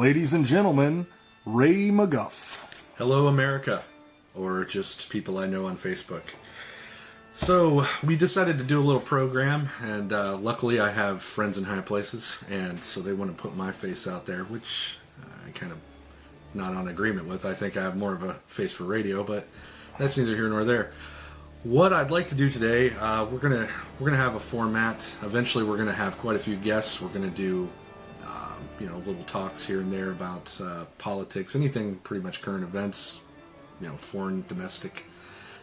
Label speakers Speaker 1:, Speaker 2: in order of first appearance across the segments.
Speaker 1: ladies and gentlemen, Ray McGuff.
Speaker 2: Hello, America, or just people I know on Facebook. So, we decided to do a little program, and luckily I have friends in high places, and so they want to put my face out there, which I kind of not on agreement with. I think I have more of a face for radio, but that's neither here nor there. What I'd like to do today, we're gonna have a format. Eventually, we're gonna have quite a few guests. We're gonna do little talks here and there about politics, anything pretty much current events, foreign, domestic,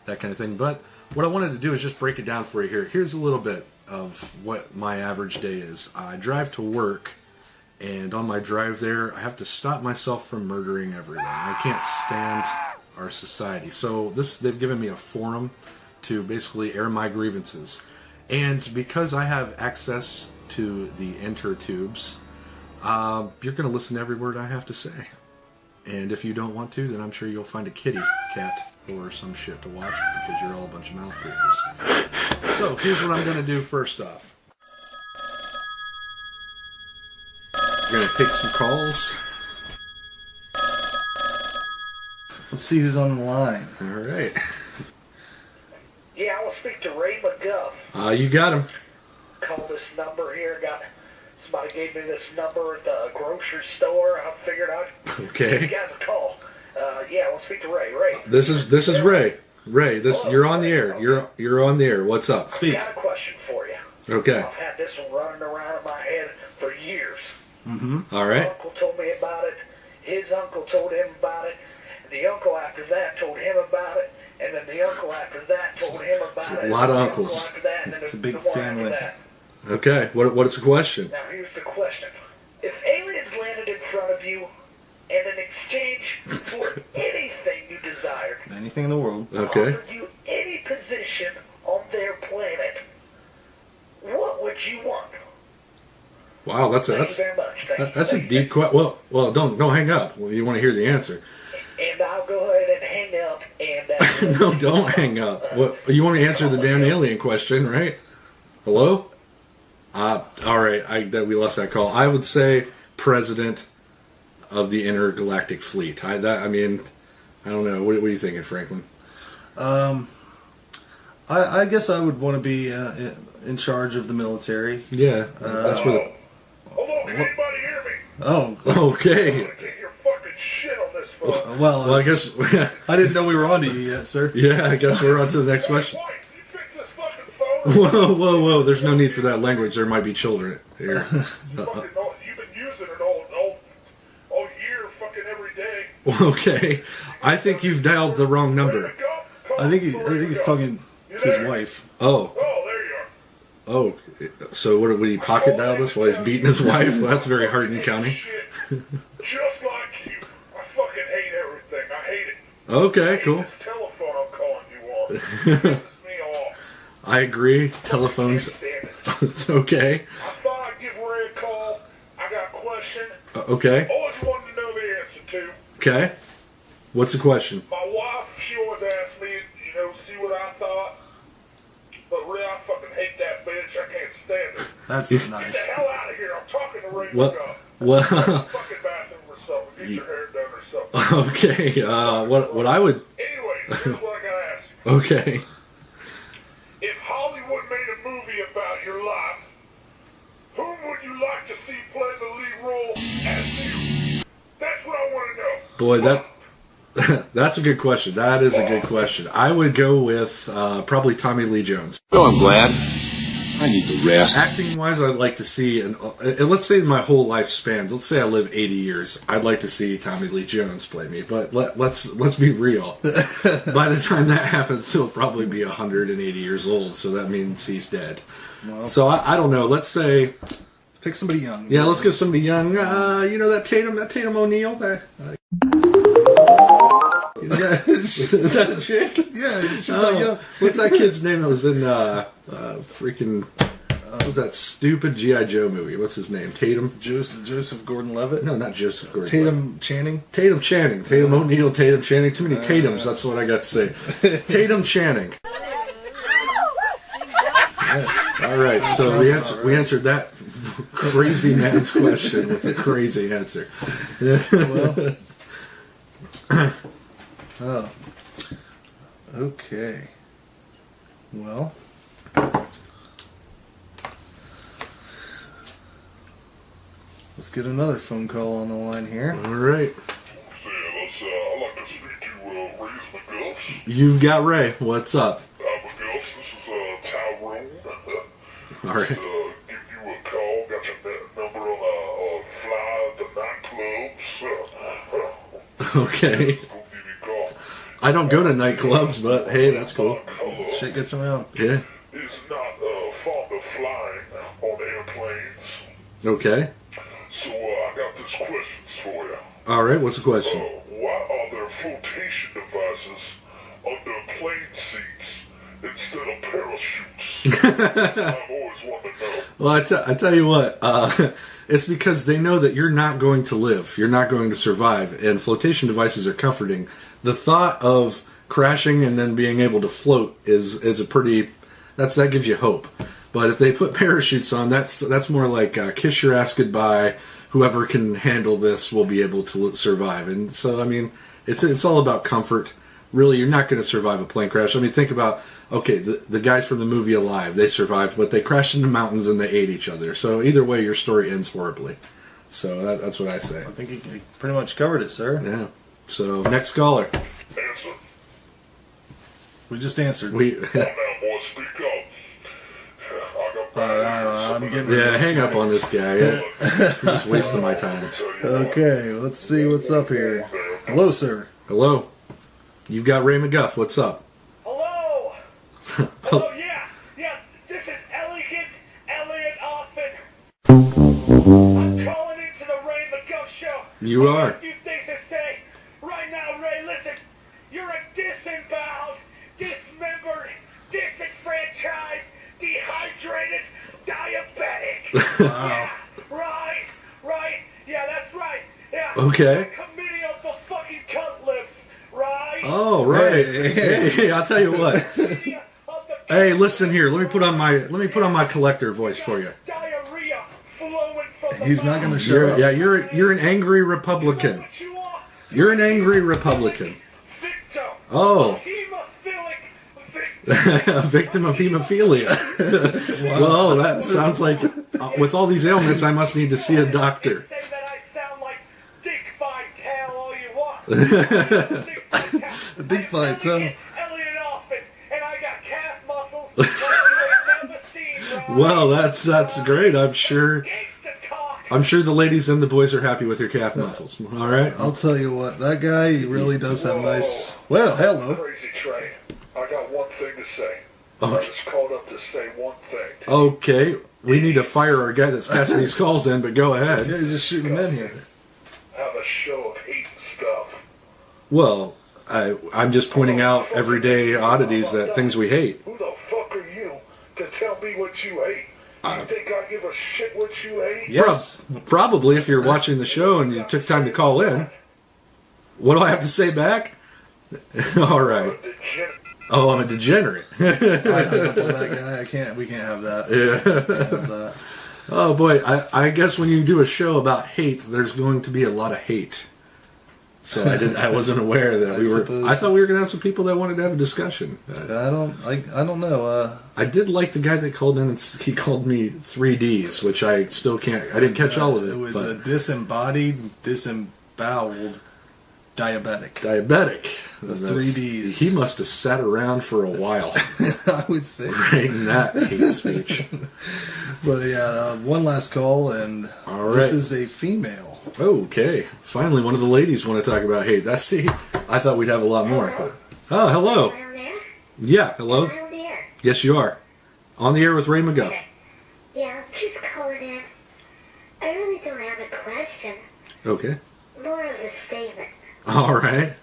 Speaker 2: that kind of thing. But what I wanted to do is just break it down for you here. Here's a little bit of what my average day is. I drive to work, and on my drive there, I have to stop myself from murdering everyone. I can't stand our society. So they've given me a forum to basically air my grievances. And because I have access to the enter tubes, you're going to listen to every word I have to say. And if you don't want to, then I'm sure you'll find a kitty cat or some shit to watch because you're all a bunch of mouth breathers. So here's what I'm going to do first off. I'm going to take some calls.
Speaker 1: Let's see who's on the line.
Speaker 2: All right.
Speaker 3: Yeah, I will speak to Ray McGuff.
Speaker 2: You got him.
Speaker 3: Call this number here. Somebody gave me this number at the grocery store. I figured I'd
Speaker 2: Okay.
Speaker 3: give you guys a call. Yeah, we'll speak to Ray. Ray.
Speaker 2: This is Ray. Ray, you're on the air. You're on the air. What's up? Speak.
Speaker 3: I got a question for you.
Speaker 2: Okay.
Speaker 3: I've had this one running around in my head for years.
Speaker 2: Mm-hmm. All right.
Speaker 3: My uncle told me about it. His uncle told him about it. The uncle after that told him about it. And then the uncle after that told him about it.
Speaker 2: A lot of uncles.
Speaker 1: It's a big family.
Speaker 2: Okay. What is the question?
Speaker 3: Now here's the question. If aliens landed in front of you and in exchange for anything you desired,
Speaker 1: Anything in the world.
Speaker 2: Okay.
Speaker 3: offered you any position on their planet, what would you want?
Speaker 2: Wow, that's
Speaker 3: Thank you very much. Thank you.
Speaker 2: a deep question. Well, don't hang up. Well, you want to hear the answer.
Speaker 3: And I'll go ahead and hang up and...
Speaker 2: No, don't hang up. What, you want to answer the damn alien question, right? Hello? All right, we lost that call. I would say president of the intergalactic fleet. I don't know. What are you thinking, Franklin?
Speaker 1: I guess I would want to be in charge of the military.
Speaker 2: Yeah, that's where the...
Speaker 3: Hello, can anybody hear me?
Speaker 1: Oh,
Speaker 2: Okay.
Speaker 3: I can't hear fucking shit on this phone.
Speaker 1: well,
Speaker 2: I guess...
Speaker 1: I didn't know we were on to you yet, sir.
Speaker 2: Yeah, I guess we're on to the next question.
Speaker 3: White, you fix this fucking phone?
Speaker 2: Whoa. There's no need for that language. There might be children here.
Speaker 3: You've been using it all year, fucking every day.
Speaker 2: Okay. I think you've dialed the wrong number.
Speaker 1: I think he's talking to his wife.
Speaker 2: Oh.
Speaker 3: Oh, there you are.
Speaker 2: Oh. So would he pocket dial this while he's beating his wife? Well, that's very Hardin County.
Speaker 3: Just like you. I fucking hate everything. I hate it.
Speaker 2: Okay, cool.
Speaker 3: This telephone I'm calling you on. Pisses me off.
Speaker 2: I agree. Telephones.
Speaker 3: Can't stand it.
Speaker 2: Okay.
Speaker 3: I thought I'd give Ray a call. I got a question.
Speaker 2: Okay.
Speaker 3: Always wanted to know the answer to.
Speaker 2: Okay. What's the question?
Speaker 3: My wife, she always asked me, see what I thought. But Ray, I fucking hate that bitch. I can't stand it.
Speaker 1: That's not
Speaker 3: Get
Speaker 1: nice.
Speaker 3: the hell out of here. I'm talking to Ray
Speaker 2: What?
Speaker 3: McGuff.
Speaker 2: Well,
Speaker 3: Fucking bathroom or something. Get your hair done or something.
Speaker 2: okay. What I would...
Speaker 3: Anyway, here's what I gotta ask you.
Speaker 2: Okay.
Speaker 3: If Hollywood made a movie about your life, whom would you like to see play the lead role as you? That's what I want to know.
Speaker 2: Boy, that's a good question. That is a good question. I would go with probably Tommy Lee Jones.
Speaker 4: Oh, I'm glad. I need the rest.
Speaker 2: Acting-wise, I'd like to see, and let's say my whole life spans. Let's say I live 80 years. I'd like to see Tommy Lee Jones play me. But let's be real. By the time that happens, he'll probably be 180 years old. So that means he's dead.
Speaker 1: Well,
Speaker 2: So I don't know. Let's say,
Speaker 1: pick somebody young.
Speaker 2: yeah, let's go somebody young. That Tatum O'Neal. Is that a chick?
Speaker 1: Yeah, she's not young.
Speaker 2: What's that kid's name that was in freaking... What was that stupid G.I. Joe movie? What's his name? Tatum?
Speaker 1: Joseph Gordon-Levitt?
Speaker 2: No, not Joseph Gordon.
Speaker 1: Tatum Channing?
Speaker 2: Tatum Channing. Tatum O'Neal, Tatum Channing. Too many Tatums, that's what I got to say. Tatum Channing.
Speaker 1: Yes.
Speaker 2: All right, so we answered that crazy man's question with a crazy answer.
Speaker 1: Well. Oh. Okay. Well. Let's get another phone call on the line here.
Speaker 2: All right.
Speaker 3: I'd like to speak to Ray McGuff.
Speaker 2: You've got Ray. What's up?
Speaker 3: McGuff, this is Tyrone.
Speaker 2: All right.
Speaker 3: Give you a call. Got your number on Fly the nightclubs.
Speaker 2: Okay.
Speaker 3: Go give you a call.
Speaker 2: I don't go to nightclubs, but hey, that's cool.
Speaker 1: Shit gets around.
Speaker 2: Yeah.
Speaker 3: Is not fond of flying on airplanes.
Speaker 2: Okay.
Speaker 3: So I got this questions for you.
Speaker 2: All right. What's the question?
Speaker 3: Why are there flotation devices under plane seats instead of parachutes? I've always wanted to know.
Speaker 2: Well, I tell you what. It's because they know that you're not going to live. You're not going to survive. And flotation devices are comforting. The thought of crashing and then being able to float is a pretty... That gives you hope. But if they put parachutes on, that's more like kiss your ass goodbye. Whoever can handle this will be able to survive. And so, I mean, it's all about comfort. Really, you're not going to survive a plane crash. I mean, think about, okay, the guys from the movie Alive, they survived, but they crashed into mountains and they ate each other. So either way, your story ends horribly. So that's what I say.
Speaker 1: I think you pretty much covered it, sir.
Speaker 2: Yeah. So, next caller.
Speaker 3: Answer.
Speaker 1: We just answered.
Speaker 3: Come on now, boy, speak up.
Speaker 1: I'm getting
Speaker 2: Yeah, hang up on this guy. You're just wasting my time.
Speaker 1: Okay, let's see what's up here. Hello, sir.
Speaker 2: Hello. You've got Ray McGuff. What's up?
Speaker 5: Hello! Hello, yeah, this is Elliot Offit. I'm calling into the Ray McGuff show.
Speaker 2: You
Speaker 5: I got
Speaker 2: are.
Speaker 5: a few things to say. Right now, Ray, listen. You're a disemboweled, dismembered, disenfranchised, dehydrated, diabetic.
Speaker 1: Wow.
Speaker 5: Right. Yeah, that's right. Yeah.
Speaker 2: Okay.
Speaker 5: A committee of the fucking cunt lips, right?
Speaker 2: Oh, right. Hey, I'll tell you what. Hey, listen here. Let me put on my collector voice for you.
Speaker 5: Diarrhea flowing from the
Speaker 1: He's not going to show up.
Speaker 2: Yeah, you're an angry Republican. You're an angry Republican.
Speaker 5: Victim.
Speaker 2: Oh.
Speaker 5: Hemophilic
Speaker 2: A victim of hemophilia. Well, that sounds like, with all these ailments, I must need to see a doctor.
Speaker 5: Say that I sound like Dick Vitale all you want.
Speaker 1: Dick Vitale.
Speaker 5: Elliot Offit, and I got calf muscles like you ain't never seen, bro.
Speaker 2: Well, that's great. I'm sure
Speaker 5: Gangsta talk.
Speaker 2: the ladies and the boys are happy with your calf muscles. All right.
Speaker 1: I'll tell you what, that guy, he really does have nice... Well, hello.
Speaker 3: Crazy train. I got one thing to say.
Speaker 2: Okay.
Speaker 3: I just called up to say one thing.
Speaker 2: Okay. We need to fire our guy that's passing these calls in, but go ahead.
Speaker 1: Yeah, he's just shooting men here.
Speaker 3: Have a show of hate and stuff.
Speaker 2: Well, I'm just pointing out everyday oddities, that things we hate.
Speaker 3: Who the fuck are you to tell me what you hate? You think I give a shit what you hate?
Speaker 1: Yes.
Speaker 2: Probably if you're watching the show and you took time to call in. What do I have to say back? All right. Oh, I'm a degenerate.
Speaker 1: I hung up on that guy. We can't have that.
Speaker 2: Yeah.
Speaker 1: Can't have that.
Speaker 2: Oh boy, I guess when you do a show about hate, there's going to be a lot of hate. So I wasn't aware that we were.
Speaker 1: suppose.
Speaker 2: I thought we were going to have some people that wanted to have a discussion.
Speaker 1: I don't know.
Speaker 2: I did like the guy that called in and he called me 3Ds, which I still can't. I didn't catch all of it.
Speaker 1: It was
Speaker 2: but
Speaker 1: a disembodied, disemboweled diabetic.
Speaker 2: The
Speaker 1: 3Ds.
Speaker 2: He must have sat around for a while
Speaker 1: I would say.
Speaker 2: writing that hate speech.
Speaker 1: But yeah, one last call, and
Speaker 2: All
Speaker 1: this
Speaker 2: right.
Speaker 1: is a female.
Speaker 2: Okay, finally one of the ladies want to talk about hate. I thought we'd have a lot more. But, oh, hello.
Speaker 6: Am I there?
Speaker 2: Yeah, hello.
Speaker 6: I'm there.
Speaker 2: Yes, you are. On the air with Ray McGuff.
Speaker 6: Yeah, I'm just calling in. I really don't have a question.
Speaker 2: Okay.
Speaker 6: More of a statement.
Speaker 2: All right.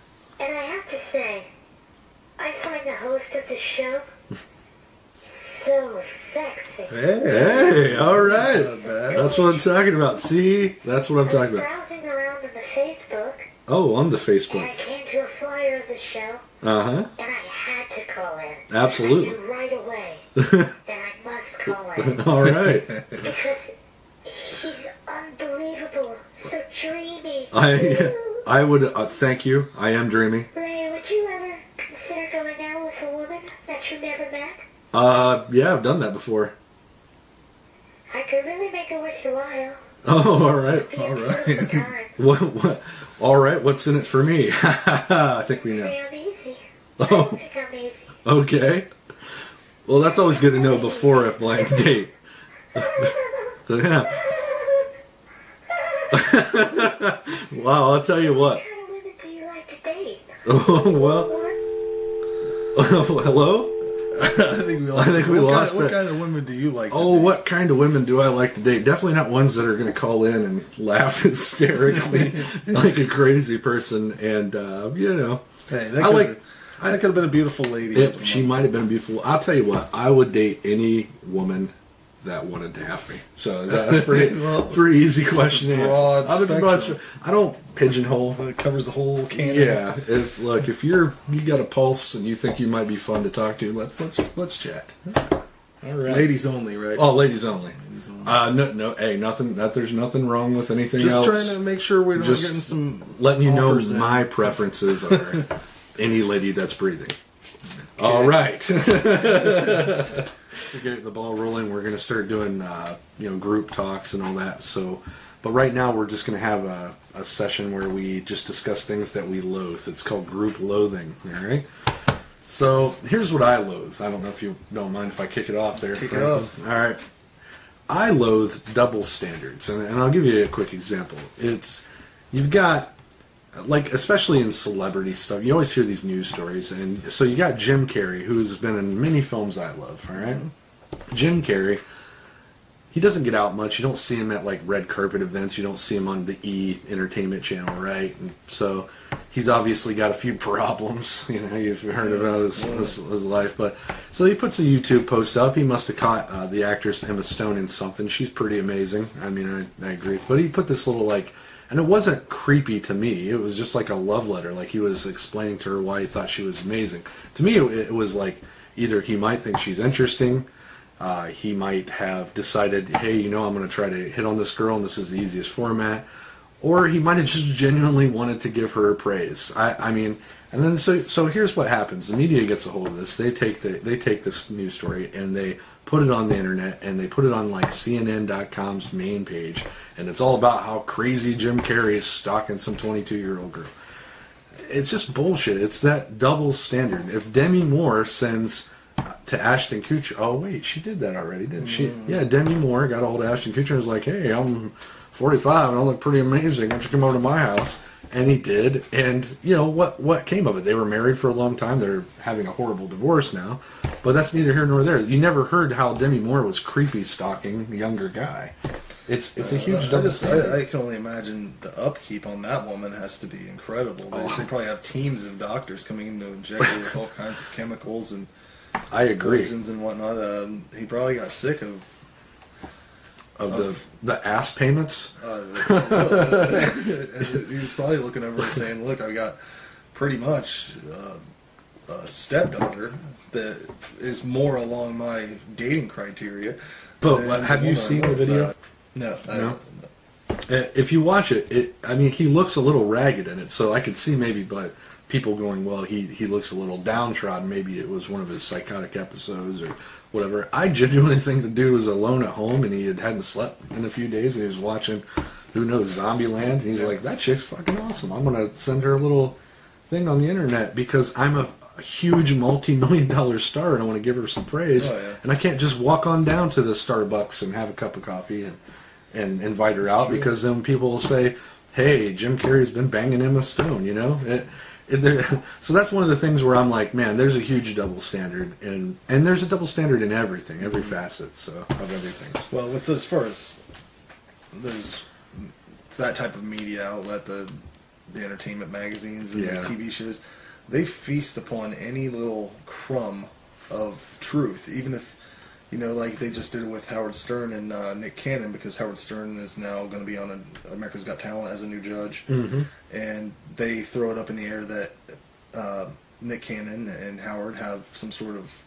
Speaker 6: And I have to say, I find the host of the show so sexy.
Speaker 2: Hey, all right.
Speaker 1: Not bad.
Speaker 2: That's what I'm talking about. See? That's what I'm talking about.
Speaker 6: Browsing around in the Facebook,
Speaker 2: Oh, on the
Speaker 6: and I
Speaker 2: Facebook.
Speaker 6: came to a flyer of the show,
Speaker 2: Uh-huh.
Speaker 6: and I had to call in.
Speaker 2: Absolutely.
Speaker 6: I knew right away that I must caller.
Speaker 2: All right.
Speaker 6: Because he's unbelievable. So dreamy.
Speaker 2: I would thank you. I am dreamy.
Speaker 6: Ray, would you ever consider going out with a woman that you never met?
Speaker 2: Yeah, I've done that before.
Speaker 6: I could really make it worth your while.
Speaker 2: Oh, all right.
Speaker 6: Be a beautiful time.
Speaker 2: What? All right. What's in it for me? I think we know.
Speaker 6: Say I'm easy.
Speaker 2: Oh.
Speaker 6: I don't think I'm easy.
Speaker 2: Okay. Well, that's always good to know before a blind date. Yeah. Wow, I'll tell you what.
Speaker 6: What kind of women do you like to date?
Speaker 2: Oh, well. Hello?
Speaker 1: I think we lost
Speaker 2: it.
Speaker 1: What kind of women do you like?
Speaker 2: Oh, what kind of women do I like to date? Definitely not ones that are going to call in and laugh hysterically like a crazy person. And, you know.
Speaker 1: Hey,
Speaker 2: I
Speaker 1: that could have been a beautiful lady.
Speaker 2: She might have been beautiful. I'll tell you what. I would date any woman that wanted to have me. So that's pretty easy question to
Speaker 1: broad
Speaker 2: answer. I don't pigeonhole.
Speaker 1: It covers the whole can.
Speaker 2: Yeah. If you got a pulse and you think you might be fun to talk to, let's chat. All right.
Speaker 1: Ladies only, right?
Speaker 2: Oh, ladies only. No. Hey, nothing. There's nothing wrong with anything
Speaker 1: Just
Speaker 2: else.
Speaker 1: trying to make sure we're not
Speaker 2: Just
Speaker 1: getting some.
Speaker 2: letting you know
Speaker 1: offers in.
Speaker 2: my preferences are any lady that's breathing. All right. We're getting the ball rolling. We're going to start doing, group talks and all that. So, but right now we're just going to have a session where we just discuss things that we loathe. It's called group loathing. All right. So here's what I loathe. I don't know if you don't mind if I kick it off there.
Speaker 1: Kick it off.
Speaker 2: All right. I loathe double standards, and I'll give you a quick example. You've got, like, especially in celebrity stuff, you always hear these news stories, and so you got Jim Carrey, who's been in many films I love, all right? Jim Carrey, he doesn't get out much. You don't see him at, like, red carpet events. You don't see him on the E! Entertainment Channel, right? And so he's obviously got a few problems. You know, you've heard about his life. But so he puts a YouTube post up. He must have caught the actress Emma Stone in something. She's pretty amazing. I mean, I agree. But he put this little, like, and it wasn't creepy to me. It was just like a love letter. Like, he was explaining to her why he thought she was amazing. To me, it was like either he might think she's interesting, he might have decided, hey, I'm going to try to hit on this girl, and this is the easiest format, or he might have just genuinely wanted to give her praise. I mean, and then so here's what happens: the media gets a hold of this. They take this news story and they put it on the internet, and they put it on like CNN.com's main page, and it's all about how crazy Jim Carrey is stalking some 22-year-old girl. It's just bullshit. It's that double standard. If Demi Moore sends to Ashton Kutcher, oh wait, she did that already, didn't she? Yeah, Demi Moore got a hold of Ashton Kutcher and was like, hey, I'm 45 and I look pretty amazing. Why don't you come over to my house? And he did, and what came of it? They were married for a long time. They're having a horrible divorce now, but that's neither here nor there. You never heard how Demi Moore was creepy stalking a younger guy. It's a huge double standard.
Speaker 1: I can only imagine the upkeep on that woman has to be incredible. They probably have teams of doctors coming in to inject her with all kinds of chemicals and
Speaker 2: I agree.
Speaker 1: poisons and whatnot. He probably got sick of
Speaker 2: the ass payments.
Speaker 1: He was probably looking over and saying, "Look, I got pretty much a stepdaughter that is more along my dating criteria."
Speaker 2: But have you seen the video?
Speaker 1: No.
Speaker 2: If you watch it, I mean, he looks a little ragged in it, so I could see maybe, but people going, well, he looks a little downtrodden. Maybe it was one of his psychotic episodes or whatever. I genuinely think the dude was alone at home and he hadn't slept in a few days and he was watching, who knows, Zombieland. And he's like, that chick's fucking awesome. I'm going to send her a little thing on the internet because I'm a huge multi-million-dollar star and I want to give her some praise.
Speaker 1: Oh, yeah.
Speaker 2: And I can't just walk on down to the Starbucks and have a cup of coffee and invite her out, because then people will say, hey, Jim Carrey's been banging Emma Stone, So that's one of the things where I'm like, man, there's a huge double standard, and there's a double standard in everything, every facet, of everything.
Speaker 1: Well, with as far as there's that type of media outlet, the entertainment magazines and the TV shows, they feast upon any little crumb of truth, even if, like they just did it with Howard Stern and Nick Cannon, because Howard Stern is now going to be on America's Got Talent as a new judge. Mm-hmm. And they throw it up in the air that Nick Cannon and Howard have some sort of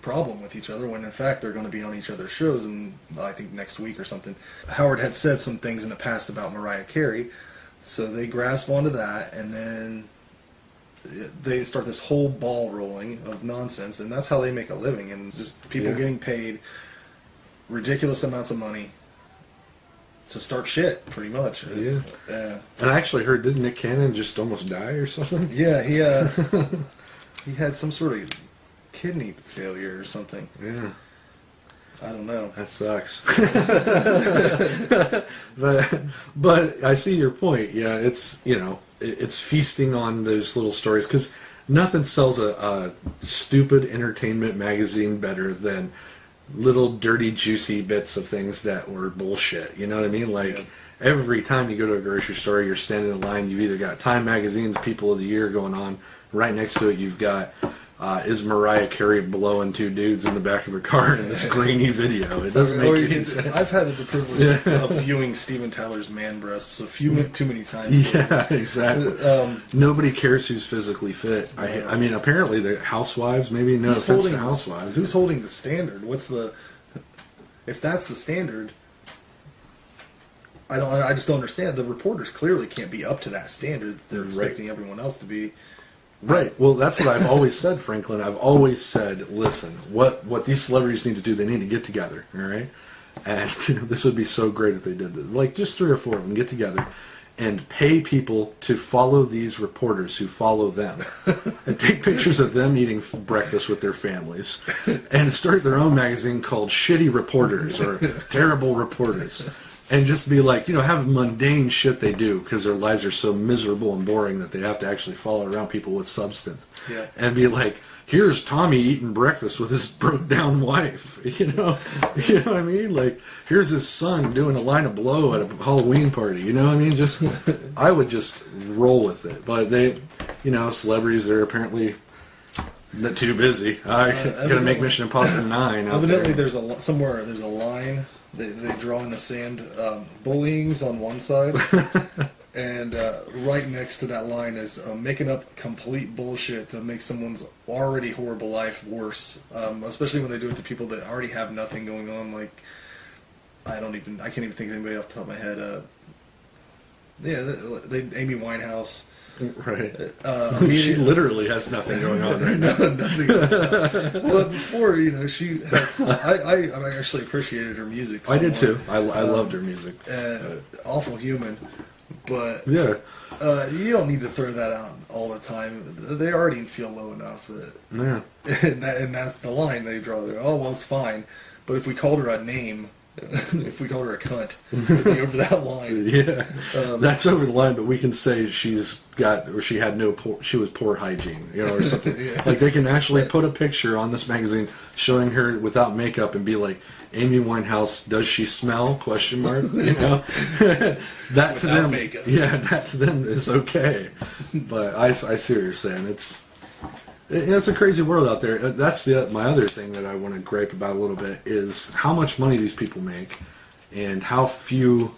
Speaker 1: problem with each other when in fact they're going to be on each other's shows, and I think next week or something. Howard had said some things in the past about Mariah Carey, so they grasp onto that, and then they start this whole ball rolling of nonsense, and that's how they make a living, and just people getting paid ridiculous amounts of money to start shit, pretty much.
Speaker 2: Yeah. And I actually heard, didn't Nick Cannon just almost die or something?
Speaker 1: Yeah, he had some sort of kidney failure or something.
Speaker 2: Yeah.
Speaker 1: I don't know.
Speaker 2: That sucks. but I see your point. Yeah, it's, you know, it's feasting on those little stories, because nothing sells a stupid entertainment magazine better than little dirty, juicy bits of things that were bullshit. You know what I mean? Like, every time you go to a grocery store, you're standing in line, you've either got Time Magazine's People of the Year going on. Right next to it, you've got is Mariah Carey blowing two dudes in the back of her car in this grainy video. It doesn't make any sense.
Speaker 1: I've had the privilege of viewing Steven Tyler's man breasts a few too many times.
Speaker 2: Yeah, exactly. Nobody cares who's physically fit. I mean, apparently the housewives, maybe no offense to housewives.
Speaker 1: Who's holding the standard? If that's the standard, I just don't understand. The reporters clearly can't be up to that standard that they're expecting everyone else to be.
Speaker 2: Right. Well, that's what I've always said, Franklin. I've always said, listen, what these celebrities need to do, they need to get together, all right? And this would be so great if they did this. Like, just 3 or 4 of them get together and pay people to follow these reporters who follow them and take pictures of them eating breakfast with their families and start their own magazine called Shitty Reporters or Terrible Reporters. And just be like, you know, have mundane shit they do because their lives are so miserable and boring that they have to actually follow around people with substance. Yeah. And be like, here's Tommy eating breakfast with his broke down wife. You know what I mean? Like, here's his son doing a line of blow at a Halloween party. You know what I mean? Just, I would just roll with it. But they, you know, celebrities are apparently too busy. I gotta make Mission Impossible 9.
Speaker 1: Evidently, there's a line. They draw in the sand, bullying's on one side, and right next to that line is making up complete bullshit to make someone's already horrible life worse, especially when they do it to people that already have nothing going on. Like, I can't even think of anybody off the top of my head. Amy Winehouse.
Speaker 2: Right. She literally has nothing going on right now.
Speaker 1: Nothing. But before, you know, she had. I actually appreciated her music.
Speaker 2: I did too. I loved her music.
Speaker 1: Awful human, but
Speaker 2: yeah,
Speaker 1: you don't need to throw that out all the time. They already feel low enough.
Speaker 2: Yeah,
Speaker 1: and that's the line they draw there. Oh well, it's fine, but if we called her a name. If we called her a cunt, it'd be over that line.
Speaker 2: Yeah, that's over the line. But we can say she was poor hygiene, you know, or something. Like, they can actually put a picture on this magazine showing her without makeup and be like, Amy Winehouse, does she smell? ? You know, that to them, makeup. Yeah, that to them is okay. But I see what you're saying. It's a crazy world out there. That's my other thing that I want to gripe about a little bit is how much money these people make and how few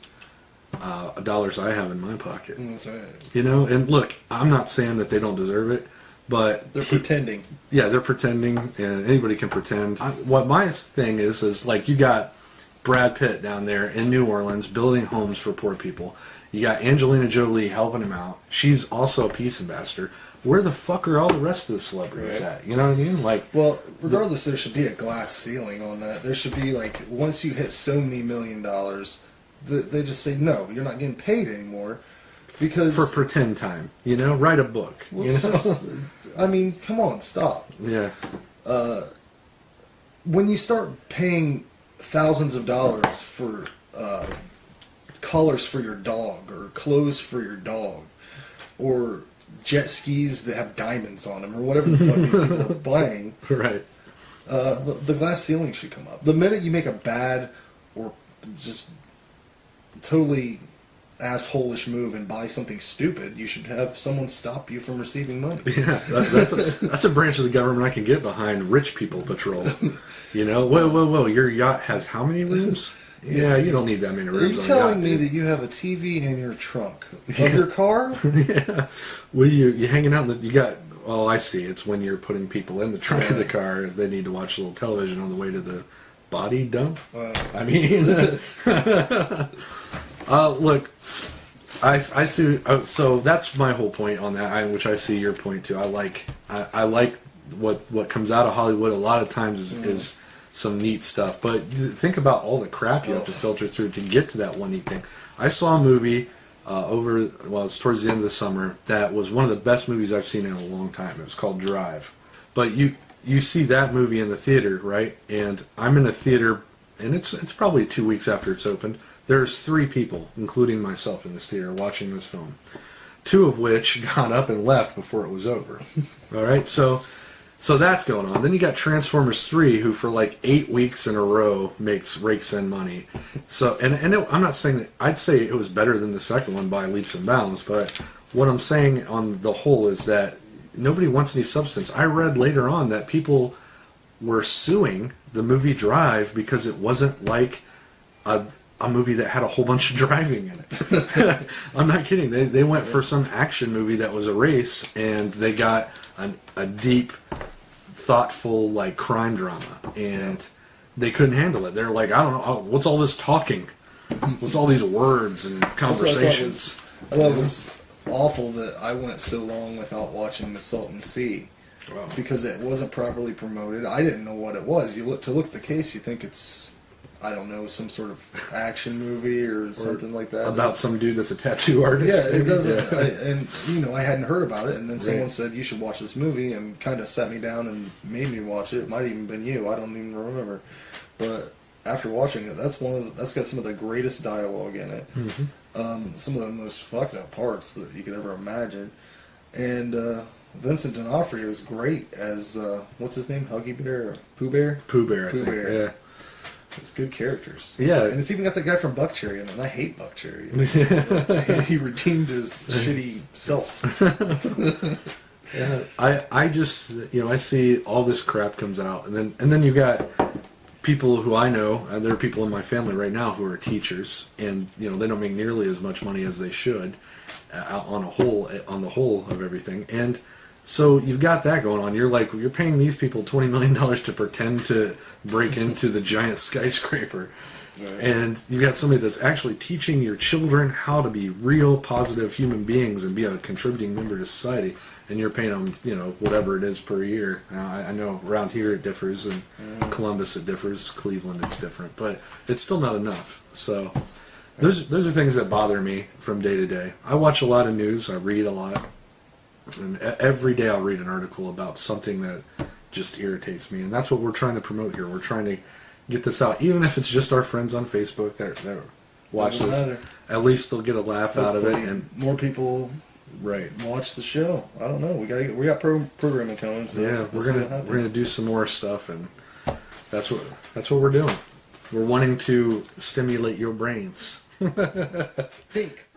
Speaker 2: dollars I have in my pocket.
Speaker 1: That's right.
Speaker 2: You know, and look, I'm not saying that they don't deserve it, but
Speaker 1: they're pretending.
Speaker 2: Yeah, they're pretending, and anybody can pretend. What my thing is like, you got Brad Pitt down there in New Orleans building homes for poor people. You got Angelina Jolie helping him out. She's also a peace ambassador. Where the fuck are all the rest of the celebrities at? You know what I mean? Like,
Speaker 1: well, regardless, there should be a glass ceiling on that. There should be, like, once you hit so many $1 million, they just say, no, you're not getting paid anymore. Because
Speaker 2: for pretend time, you know, write a book. You know?
Speaker 1: I mean, come on, stop.
Speaker 2: Yeah.
Speaker 1: When you start paying thousands of dollars for collars for your dog, or clothes for your dog, or jet skis that have diamonds on them, or whatever the fuck these people are buying,
Speaker 2: right?
Speaker 1: The glass ceiling should come up. The minute you make a bad or just totally asshole-ish move and buy something stupid, you should have someone stop you from receiving money.
Speaker 2: Yeah, that's a branch of the government I can get behind. Rich people patrol. You know, whoa! Your yacht has how many rooms? Yeah, you don't need that many rooms.
Speaker 1: Are you telling me that you have a TV in your trunk of your car?
Speaker 2: Yeah. Well, you hanging out? You got Oh, I see. It's when you're putting people in the trunk of the car, they need to watch a little television on the way to the body dump. I mean, look, I see. So that's my whole point on that, which I see your point too. I like what comes out of Hollywood. A lot of times is some neat stuff, but think about all the crap you have to filter through to get to that one neat thing. I saw a movie it was towards the end of the summer that was one of the best movies I've seen in a long time. It was called Drive. But you see that movie in the theater, right? And I'm in a theater, and it's probably 2 weeks after it's opened. There's 3 people, including myself, in this theater watching this film. 2 of which got up and left before it was over. All right, so that's going on. Then you got Transformers 3, who for like 8 weeks in a row rakes in money. So I'm not saying that I'd say it was better than the second one by leaps and bounds, but what I'm saying on the whole is that nobody wants any substance. I read later on that people were suing the movie Drive because it wasn't like a movie that had a whole bunch of driving in it. I'm not kidding. They went for some action movie that was a race, and they got a deep, thoughtful, like, crime drama, and they couldn't handle it. They're like, I don't know, what's all this talking? What's all these words and conversations?
Speaker 1: I thought it was awful that I went so long without watching The Salton Sea.
Speaker 2: Wow.
Speaker 1: Because it wasn't properly promoted. I didn't know what it was. You look at the case, you think it's, I don't know, some sort of action movie or something like that.
Speaker 2: About some dude that's a tattoo artist.
Speaker 1: Yeah, it
Speaker 2: maybe?
Speaker 1: doesn't. And I hadn't heard about it, and then someone
Speaker 2: Right.
Speaker 1: said you should watch this movie, and kind of sat me down and made me watch it. It might have even been you. I don't even remember. But after watching it, that's got some of the greatest dialogue in it. Mm-hmm. Some of the most fucked up parts that you could ever imagine, and Vincent D'Onofrio is great as what's his name, Huggy Bear, or Pooh Bear?
Speaker 2: Pooh Bear, I
Speaker 1: Pooh
Speaker 2: think.
Speaker 1: Bear.
Speaker 2: Yeah.
Speaker 1: It's good characters.
Speaker 2: Yeah.
Speaker 1: And it's even got the guy from Buckcherry in it, and I hate Buckcherry. He redeemed his shitty self.
Speaker 2: Yeah. I just, I see all this crap comes out, and then you got people who I know, and there are people in my family right now who are teachers, and they don't make nearly as much money as they should on the whole of everything. And so you've got that going on. You're paying these people $20 million to pretend to break into the giant skyscraper. Right. And you've got somebody that's actually teaching your children how to be real, positive human beings and be a contributing member to society. And you're paying them, whatever it is per year. Now, I know around here it differs, and Columbus it differs, Cleveland it's different, but it's still not enough. So those are things that bother me from day to day. I watch a lot of news. I read a lot. And every day I'll read an article about something that just irritates me. And that's what we're trying to promote here. We're trying to get this out. Even if it's just our friends on Facebook that watch this, at least they'll get a laugh out of it. And
Speaker 1: more people watch the show. I don't know. We got programming coming. So
Speaker 2: yeah, we're gonna do some more stuff, and that's what we're doing. We're wanting to stimulate your brains.
Speaker 1: Think.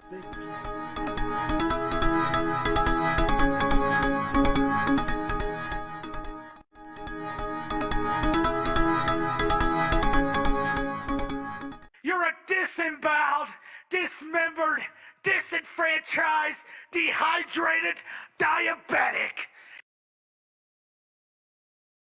Speaker 5: You're a disemboweled, dismembered, disenfranchised, dehydrated, diabetic.